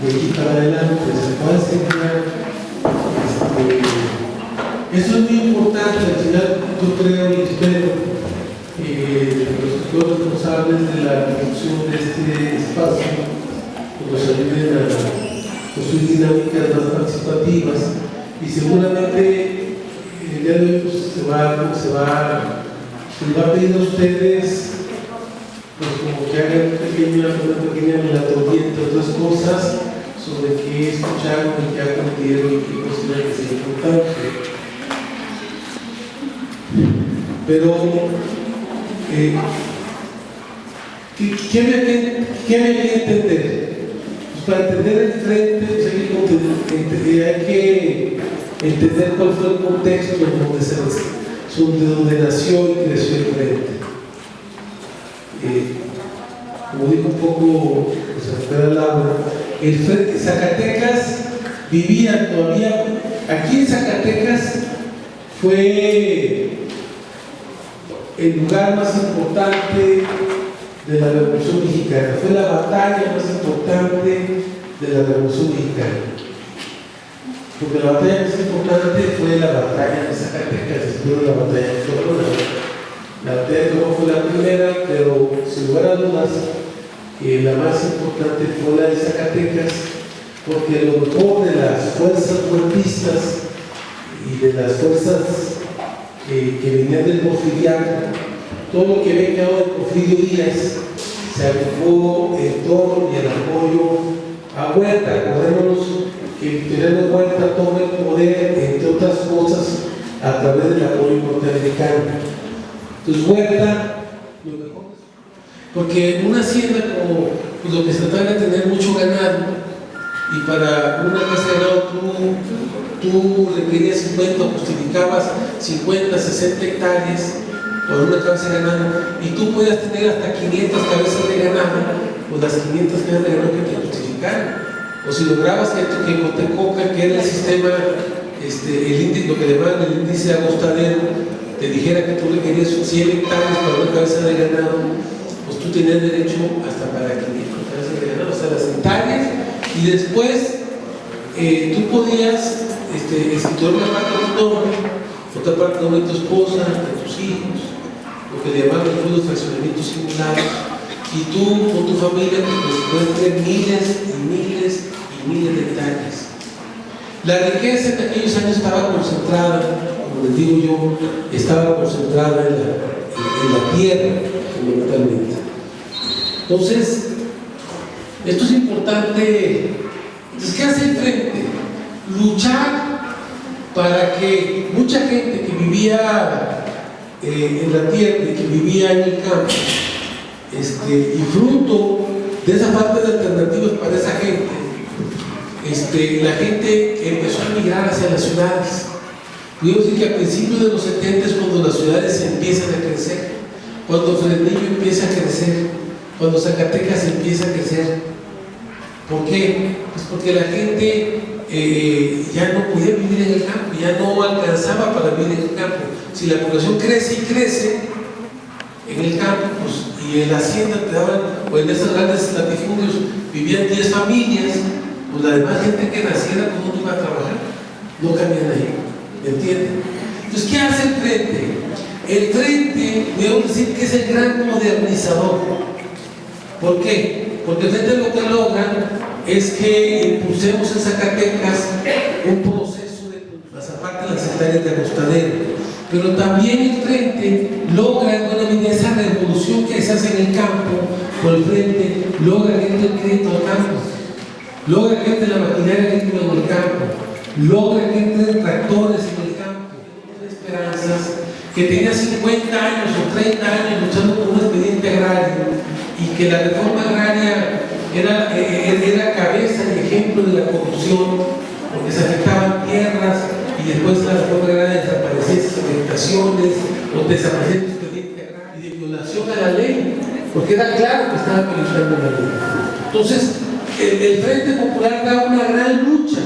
de aquí para adelante se pueda enseñar. Eso es muy importante. Al final, yo creo y espero los responsables de la producción de este espacio nos ayuden a construir dinámicas más participativas, y seguramente el día de hoy pues, se va a pedir a ustedes pues, como que hagan una pequeña relatoría entre otras cosas sobre qué escucharon y qué aprendieron y qué consideran que es importante. Pero ¿qué había que entender? Pues para entender el frente pues hay que entender cuál fue el contexto de donde nació y creció el frente. Como dijo un poco Laura, el frente Zacatecas vivía todavía, aquí en Zacatecas fue el lugar más importante de la Revolución Mexicana, fue la batalla más importante de la Revolución Mexicana, porque la batalla más importante fue la batalla de Zacatecas, después de la batalla de Corona. La batalla de Corona fue la primera, pero sin lugar a dudas la más importante fue la de Zacatecas, porque lo mejor de las fuerzas huertistas y de las fuerzas que venían del Porfiriato, todo lo que había quedado de Porfirio Díaz se aplicó en torno y el apoyo a Huerta. Acordémonos que Victoriano Huerta toma el poder, entre otras cosas, a través del apoyo norteamericano. Entonces Huerta, lo mejor, porque en una hacienda como pues, lo que se trata de tener mucho ganado, y para una casa de ganado tú requerías 50, justificabas 50, 60 hectáreas por una cabeza de ganado, y tú podías tener hasta 500 cabezas de ganado, pues las 500 cabezas de ganado que te justificaran. O si lograbas que Cotecoca, que era el sistema, el índice, lo que llamaban el índice de agostadero, te dijera que tú requerías 100 hectáreas para una cabeza de ganado, pues tú tenías derecho hasta para 500 cabezas de ganado, hasta las hectáreas, y después tú podías escriturar una parte de tu nombre, otra parte de nombre de tu esposa, de tus hijos, lo que le llamaban los fraccionamientos simulados, y tú con tu familia pues, puedes tener miles y miles y miles de hectáreas. La riqueza en aquellos años estaba concentrada, como les digo yo, estaba concentrada en la tierra, fundamentalmente. Entonces, esto es importante. Entonces, ¿qué hace el frente? Luchar para que mucha gente que vivía en la tierra y que vivía en el campo, y fruto de esa falta de alternativas para esa gente, la gente empezó a migrar hacia las ciudades. Podemos decir que a principios de los 70 es cuando las ciudades empiezan a crecer, cuando Fresnillo empieza a crecer, cuando Zacatecas empieza a crecer. ¿Por qué? Pues porque la gente ya no podía vivir en el campo, ya no alcanzaba para vivir en el campo. Si la población crece y crece en el campo, pues, y en la hacienda te daban, o en esos grandes latifundios vivían 10 familias, pues la demás gente que naciera, pues no iba a trabajar, no cabían ahí, ¿me entienden? Entonces, ¿qué hace el frente? El frente, debemos decir que es el gran modernizador. ¿Por qué? Porque el frente lo que logra es que impulsemos en Zacatecas un proceso de cultivación, aparte de las hectáreas de agostadero, pero también el frente logra en buena medida esa revolución que se hace en el campo. Por el frente logra que entre el crédito al campo, logra que entre la maquinaria agrícola en el campo, logra que entren tractores en el campo. Esperanzas que tenía 50 años o 30 años luchando por un expediente agrario, y que la reforma agraria era cabeza y ejemplo de la corrupción, porque se afectaban tierras, y después la reforma agraria desaparecía esas afectaciones, o desaparecía el expediente agrario, y de violación a la ley, porque era claro que estaba violando la ley. Entonces, el Frente Popular da una gran lucha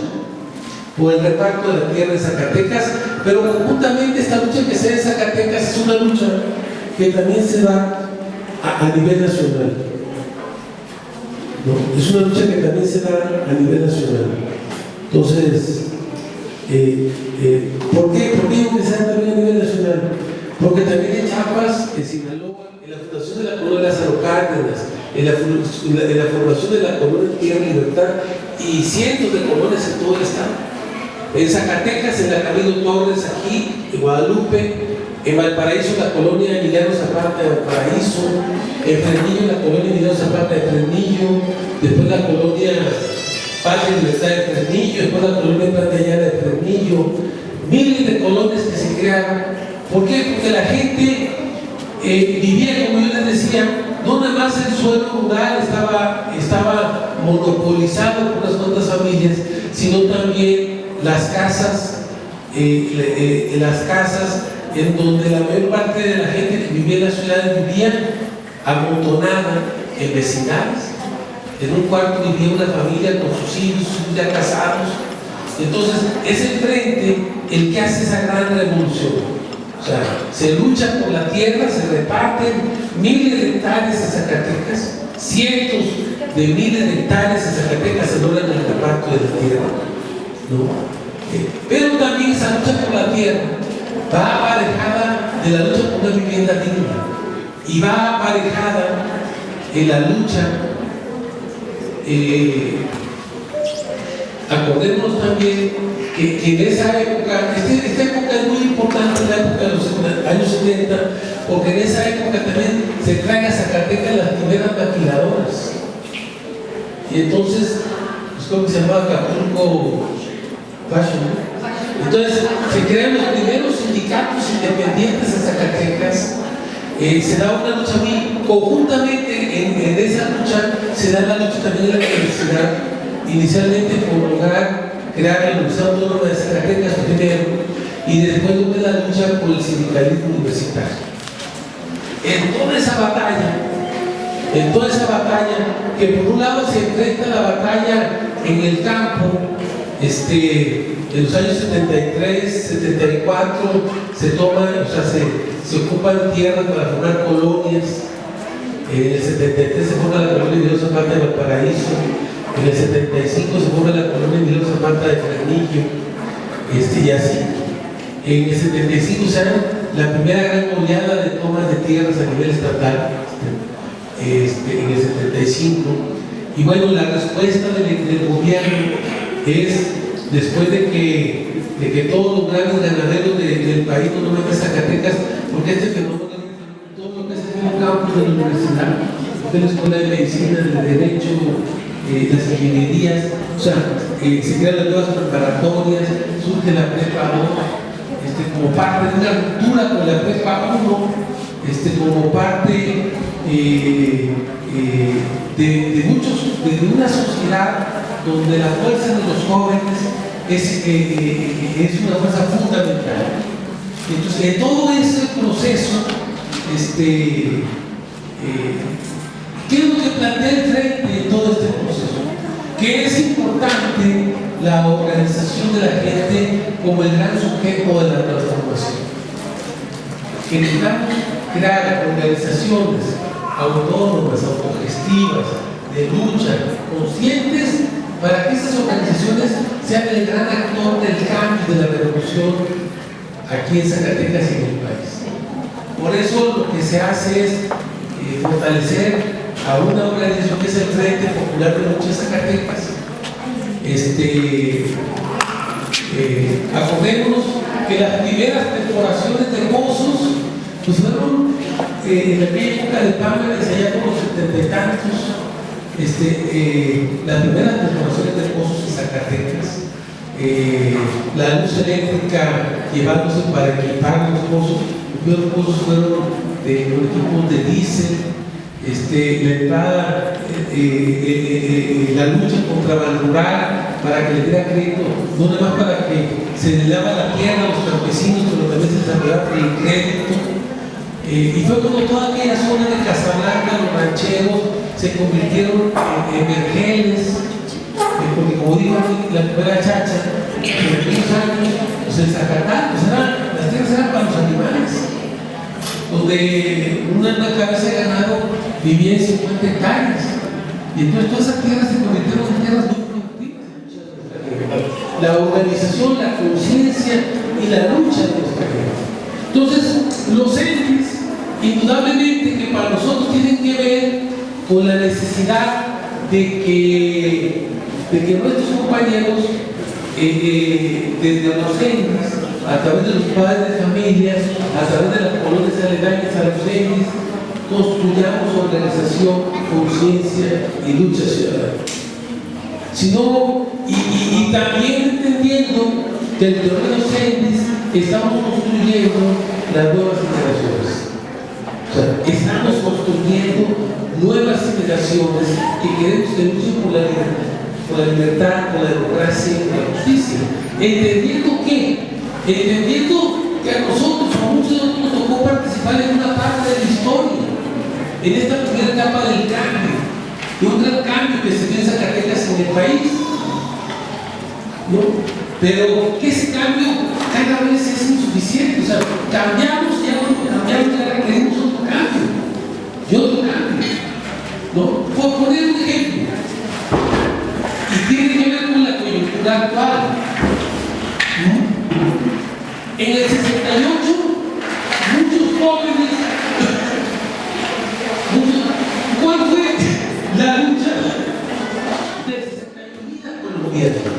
por el reparto de la tierra de Zacatecas, pero conjuntamente esta lucha que se da en Zacatecas es una lucha que también se da a nivel nacional, ¿no? es una lucha que también se da a nivel nacional. Entonces, ¿por qué digo que se da también a nivel nacional? Porque también en Chiapas, en Sinaloa, en la fundación de la colonia Lázaro Cárdenas, en la formación de la colonia Tierra y Libertad y cientos de colonias en todo el estado. En Zacatecas, en la Camilo Torres, aquí, en Guadalupe, en Valparaíso, la colonia Emiliano Zapata de Valparaíso, en Fresnillo, la colonia Emiliano Zapata de Fresnillo, después la colonia Patria y Libertad de Fresnillo, después la colonia Plantallana de Fresnillo, miles de colonias que se crearon. ¿Por qué? Porque la gente vivía, como yo les decía, no nada más el suelo rural estaba monopolizado por unas cuantas familias, sino también las casas en donde la mayor parte de la gente que vivía en las ciudades vivía amontonada en vecindades. En un cuarto vivía una familia con sus hijos ya casados. Entonces es el frente el que hace esa gran revolución. O sea, se lucha por la tierra, se reparten miles de hectáreas en Zacatecas, cientos de miles de hectáreas en Zacatecas se logran el reparto de la tierra, ¿no? Pero también esa lucha por la tierra va aparejada de la lucha por una vivienda digna y va aparejada en la lucha. Acordémonos también que en esa época, esta época es muy importante, la época de los años 70, porque en esa época también se traen a Zacatecas las primeras maquiladoras. Y entonces, es como que se llamaba Acapulco Fashion, ¿no? Entonces, se crean los primeros sindicatos independientes en Zacatecas. Se da una lucha muy conjuntamente en esa lucha, se da la lucha también en la universidad, inicialmente por lograr crear la Universidad Autónoma de Zacatecas primero y después de la lucha por el sindicalismo universitario. En toda esa batalla, que por un lado se enfrenta la batalla en el campo, en los años 73, 74, se toman, se ocupan tierras para formar colonias. En el 73 se forma la colonia Emiliano Zapata de Valparaíso, en el 75 se forma la colonia Emiliano Zapata de Fresnillo, y así. En el 75 se da la primera gran oleada de tomas de tierras a nivel estatal, en el 75. Y bueno, la respuesta del gobierno es, después de que todos los grandes ganaderos del país no toman Zacatecas, porque este fenómeno, todo lo que se en el campus de la universidad, de la escuela de medicina, de derecho, las ingenierías, o sea, se crean las nuevas preparatorias, surge la prepa 2, como parte de una ruptura con la prepa 1, como parte de una sociedad donde la fuerza de los jóvenes es una fuerza fundamental. Entonces, en todo ese proceso, ¿qué es lo que plantea el frente en todo este proceso? Que es importante la organización de la gente como el gran sujeto de la transformación. Que necesitamos crear organizaciones autónomas, autogestivas, de lucha, conscientes, para que esas organizaciones sean el gran actor del cambio, de la revolución aquí en Zacatecas y en el país. Por eso lo que se hace es fortalecer a una organización que es el Frente Popular de Lucha de Zacatecas. Acordémonos que las primeras perforaciones de pozos pues fueron en aquella época de Pámenes, allá como 70 y tantos, las primeras perforaciones de pozos en Zacatecas, la luz eléctrica llevándose para equipar los pozos. Los pozos fueron de equipos de diésel, la entrada, la lucha contra el rural para que le diera crédito, no nada más para que se le daba la tierra a los campesinos, pero también se desarrollaba por el crédito. Y fue como toda aquella zona de Casablanca, los rancheros se convirtieron en vergeles, porque como dijo la primera chacha, en aquellos años, pues el Zacatán, las tierras eran para los animales, donde una cabeza de ganado vivía en 50 hectáreas Y entonces todas esas tierras se convirtieron en tierras muy productivas. La organización, la conciencia y la lucha de los cajeros. Entonces, los entes, indudablemente que para nosotros tienen que ver con la necesidad de que nuestros compañeros, desde los entes, a través de los padres de familia, a través de las colonias aledañas a los entes, construyamos organización, conciencia y lucha ciudadana. Sino, y también entendiendo que dentro de los entes estamos construyendo las nuevas generaciones. O sea, estamos construyendo nuevas generaciones que queremos que lucen por la libertad, por la democracia y por la justicia. Entendiendo que a nosotros, a muchos de nosotros, nos tocó participar en una parte de la historia, en esta primera etapa del cambio, de un gran cambio que se dio en Zacatecas en el país, ¿no? Pero que ese cambio cada vez es insuficiente. O sea, cambiamos, ya requerimos otro cambio y otro cambio, ¿no? Por poner un ejemplo, y tiene que ver con la coyuntura actual, ¿no? En el 68, muchos jóvenes, ¿cuál fue la lucha del 61 con el gobierno?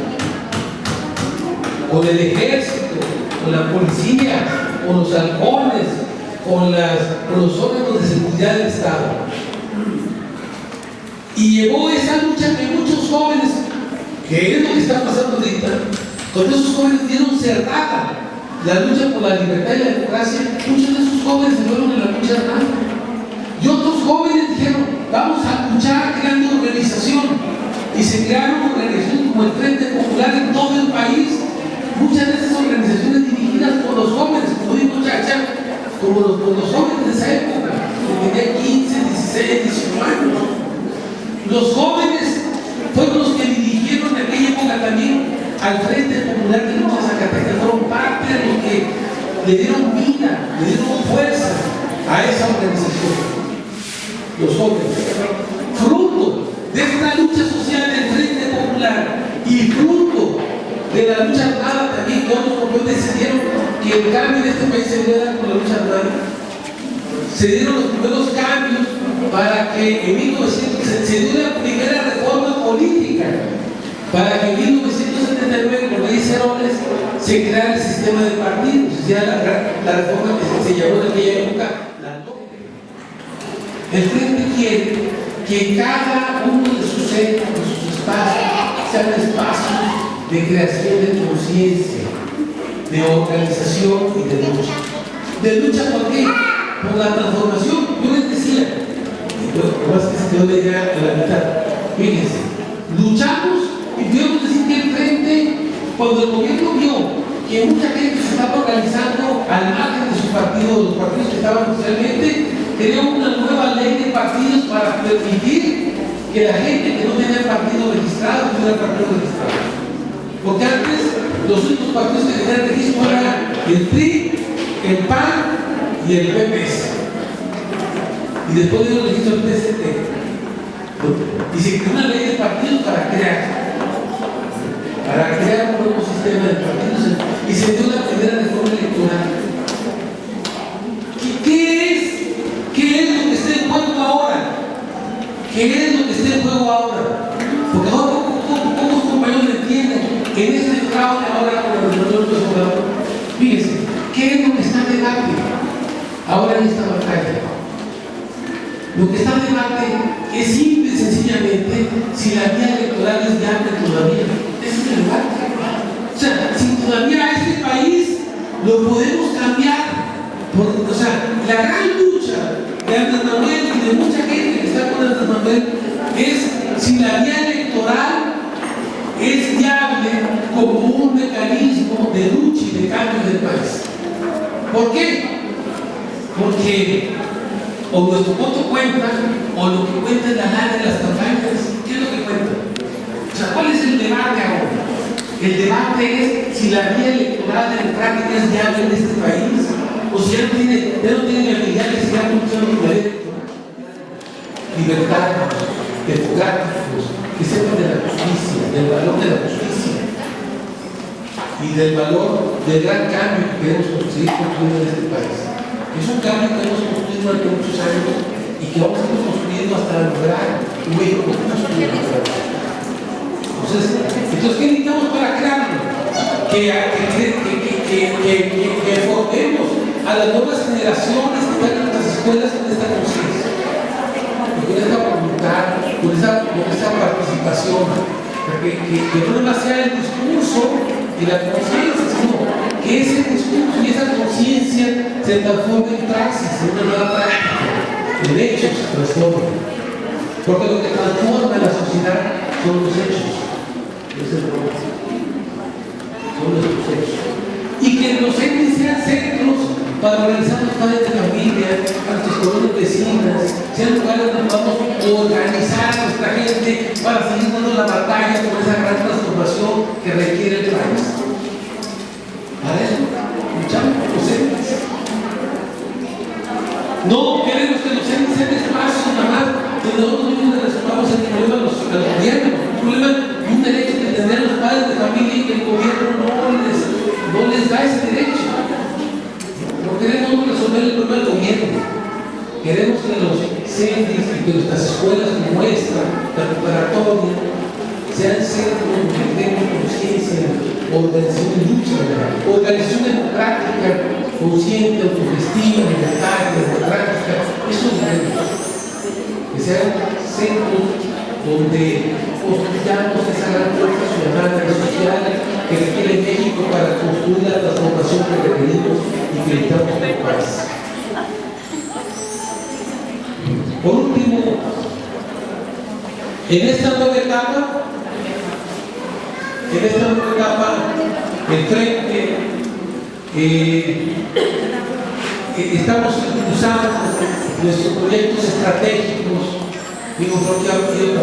Con el ejército, con la policía, con los halcones, con los órganos de seguridad del Estado. Y llevó esa lucha que muchos jóvenes, que es lo que está pasando ahorita, cuando esos jóvenes dieron cerrada la lucha por la libertad y la democracia, muchos de esos jóvenes se fueron en la lucha armada. Y otros jóvenes dijeron, vamos a luchar creando organización. Y se crearon organizaciones como el Frente Popular en todo el país. Muchas de esas organizaciones dirigidas por los jóvenes, como dijo Chacha, como los jóvenes de esa época, que tenían 15, 16, 18 años. Los jóvenes fueron los que dirigieron en aquella época también al Frente Popular de Lucha Zacatecas, fueron parte de los que le dieron vida, le dieron fuerza a esa organización. Los jóvenes, fruto de esta lucha social del Frente Popular y fruto de la lucha armada también, que otros pueblos decidieron que el cambio de este país se diera con la lucha armada. Se dieron los primeros cambios para que en 1900 se dio la primera reforma política, para que en 1979 con ley Ceroles se creara el sistema de partidos, o sea, la reforma que se llamó en aquella época la LOPE. El Frente quiere que cada uno de sus centros, de sus espacios, sean espacios de creación de conciencia, de organización y de lucha. ¿De lucha por qué? Por la transformación. Yo les decía, más que se quedó la idea a la mitad, fíjense, luchamos y debemos decir que el Frente, cuando el gobierno vio que mucha gente se estaba organizando al margen de sus partidos, los partidos que estaban oficialmente, creó una nueva ley de partidos para permitir que la gente que no tenía partido registrado tuviera partido registrado. Porque antes los únicos partidos que tenían registro eran el PRI, el PAN y el PPS. Y después dio el registro del PST. Y se creó una ley de partidos para crear un nuevo sistema de partidos. Y se dio la primera reforma electoral. ¿Qué es lo que está en juego ahora? ¿Qué es lo que está en juego ahora? Porque ahora pocos compañeros lo entienden. En este fraude ahora con el gobernador de Obrador, fíjense, ¿qué es lo que está en debate ahora en esta batalla? Lo que está en debate es simple y sencillamente si la vía electoral es viable todavía. Ese es el debate. O sea, si todavía a este país lo podemos cambiar. O sea, la gran lucha de Andrés Manuel y de mucha gente que está con Andrés Manuel es si la vía electoral es viable como un mecanismo de lucha y de cambio del país. ¿Por qué? Porque o nuestro voto cuenta, o lo que cuenta es la lana de las campañas. ¿Qué es lo que cuenta? O sea, ¿cuál es el debate ahora? El debate es si la vía electoral democrática es viable en este país, o si ya no tiene viabilidad que siga luchando por la vía electoral. Libertad, democráticos, que sepan de la justicia, del valor de la justicia y del valor del gran cambio que queremos seguir construyendo en este país. Es un cambio que hemos construido durante muchos años y que vamos a ir construyendo hasta lograr un México justo y democrático. Entonces, ¿qué necesitamos para crearlo? Que formemos a las nuevas generaciones que están en nuestras escuelas con esta conciencia, con esta voluntad, con esa participación, que no más sea el discurso y la conciencia, sino que ese discurso y esa conciencia se transforme en praxis, en una nueva práctica, en hechos se transformen. Porque lo que transforma a la sociedad son los hechos. Es el problema. Son nuestros hechos. Y que los entes sean centros para organizar los padres de familia, a nuestras colonias vecinas, sean lugares donde vamos a organizar a nuestra gente para seguir dando la batalla por esa gran transformación que requiere el país. Para eso, luchamos por los entes. No queremos que los entes sean espacios nada más donde nosotros mismos les resolvamos el problema a los gobiernos, un problema y un derecho que tendrán los padres de familia y que el gobierno no les da ese derecho. No queremos resolver el problema del gobierno. Queremos que los centros y que nuestras escuelas como esta, la preparatoria, sean centros donde tengan conciencia, organización de lucha, organización democrática, consciente, autogestiva, libertaria, democrática. Eso es lo que sean centros donde construyamos esa gran fuerza ciudadana y social que requiere México para construir la transformación que requerimos y que necesitamos en el país. Por último, en esta nueva etapa, el frente, estamos impulsando nuestros proyectos estratégicos. Digo, creo que ha habido